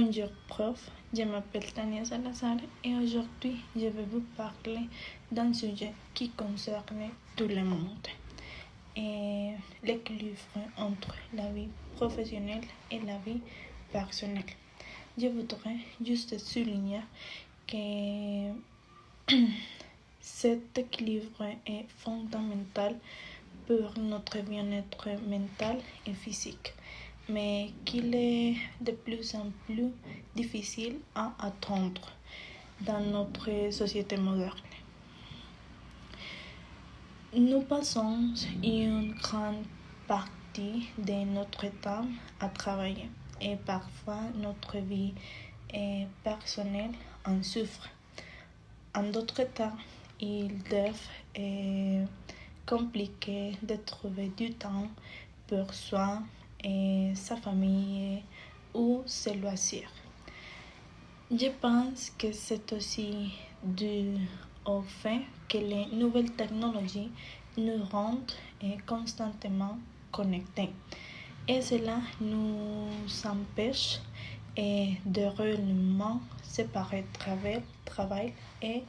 Bonjour prof, je m'appelle Tania Salazar et aujourd'hui je vais vous parler d'un sujet qui concerne tout le monde et l'équilibre entre la vie professionnelle et la vie personnelle. Je voudrais juste souligner que cet équilibre est fondamental pour notre bien-être mental et physique, mais qu'il est de plus en plus difficile à atteindre dans notre société moderne. Nous passons une grande partie de notre temps à travailler et parfois notre vie personnelle en souffre. En d'autres temps, il devient compliqué de trouver du temps pour soi et sa famille ou ses loisirs. Je pense que c'est aussi dû au fait que les nouvelles technologies nous rendent constamment connectés et cela nous empêche de réellement séparer travail et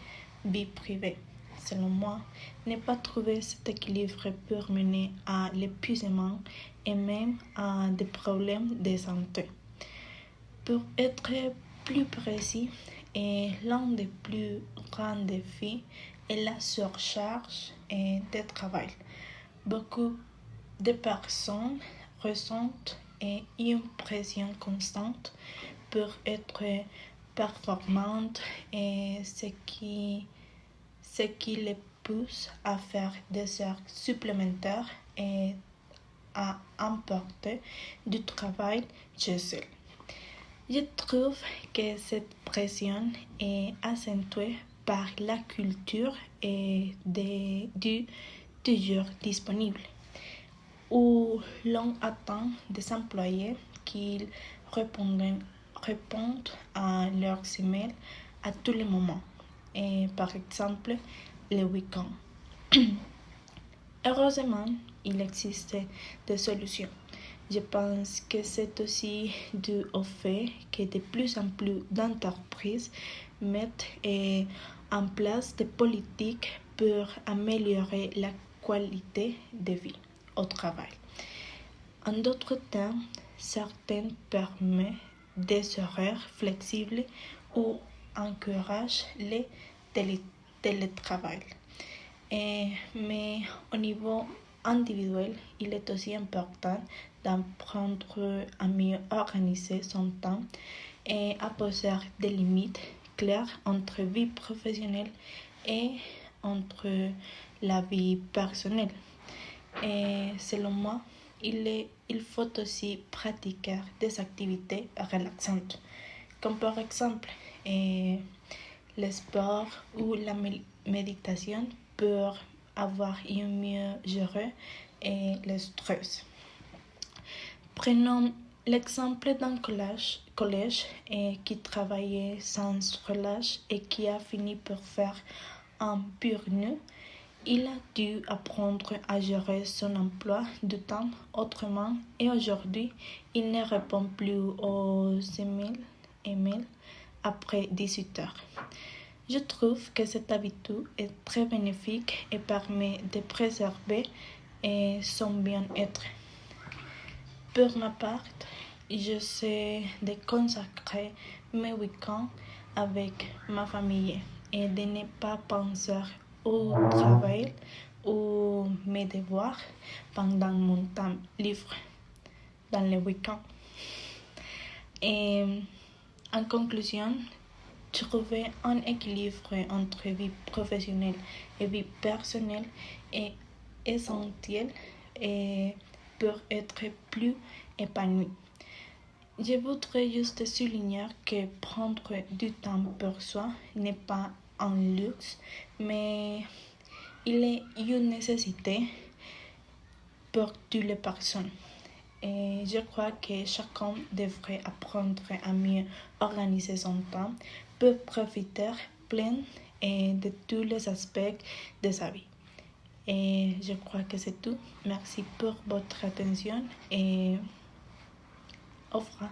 vie privée. Selon moi, ne pas trouver cet équilibre peut mener à l'épuisement et même à des problèmes de santé. Pour être plus précis, l'un des plus grands défis est la surcharge de travail. Beaucoup de personnes ressentent une pression constante pour être performantes et ce qui les pousse à faire des heures supplémentaires et à emporter du travail chez eux. Je trouve que cette pression est accentuée par la culture du toujours disponible, où l'on attend des employés qu'ils répondent à leurs emails à tous les moments, et par exemple le week-end. Heureusement, il existe des solutions. Je pense que c'est aussi dû au fait que de plus en plus d'entreprises mettent en place des politiques pour améliorer la qualité de vie au travail. En d'autres termes, certaines permettent des horaires flexibles ou encouragent le télétravail. Mais au niveau individuel, il est aussi important d'apprendre à mieux organiser son temps et à poser des limites claires entre vie professionnelle et entre la vie personnelle. Et selon moi, il faut aussi pratiquer des activités relaxantes, comme par exemple le sport ou la méditation pour avoir une mieux gérer le stress. Prenons l'exemple d'un collège qui travaillait sans relâche et qui a fini par faire un burn-out. Il a dû apprendre à gérer son emploi du temps autrement et aujourd'hui, il ne répond plus aux emails après 18 heures. Je trouve que cette habitude est très bénéfique et permet de préserver son bien-être. Pour ma part, j'essaie de consacrer mes week-ends avec ma famille et de ne pas penser au travail ou mes devoirs pendant mon temps libre dans les week-ends. Et en conclusion, trouver un équilibre entre vie professionnelle et vie personnelle est essentiel pour être plus épanoui. Je voudrais juste souligner que prendre du temps pour soi n'est pas un luxe, mais il est une nécessité pour toutes les personnes. Et je crois que chacun devrait apprendre à mieux organiser son temps pour profiter plein de tous les aspects de sa vie. Et je crois que c'est tout. Merci pour votre attention et au revoir.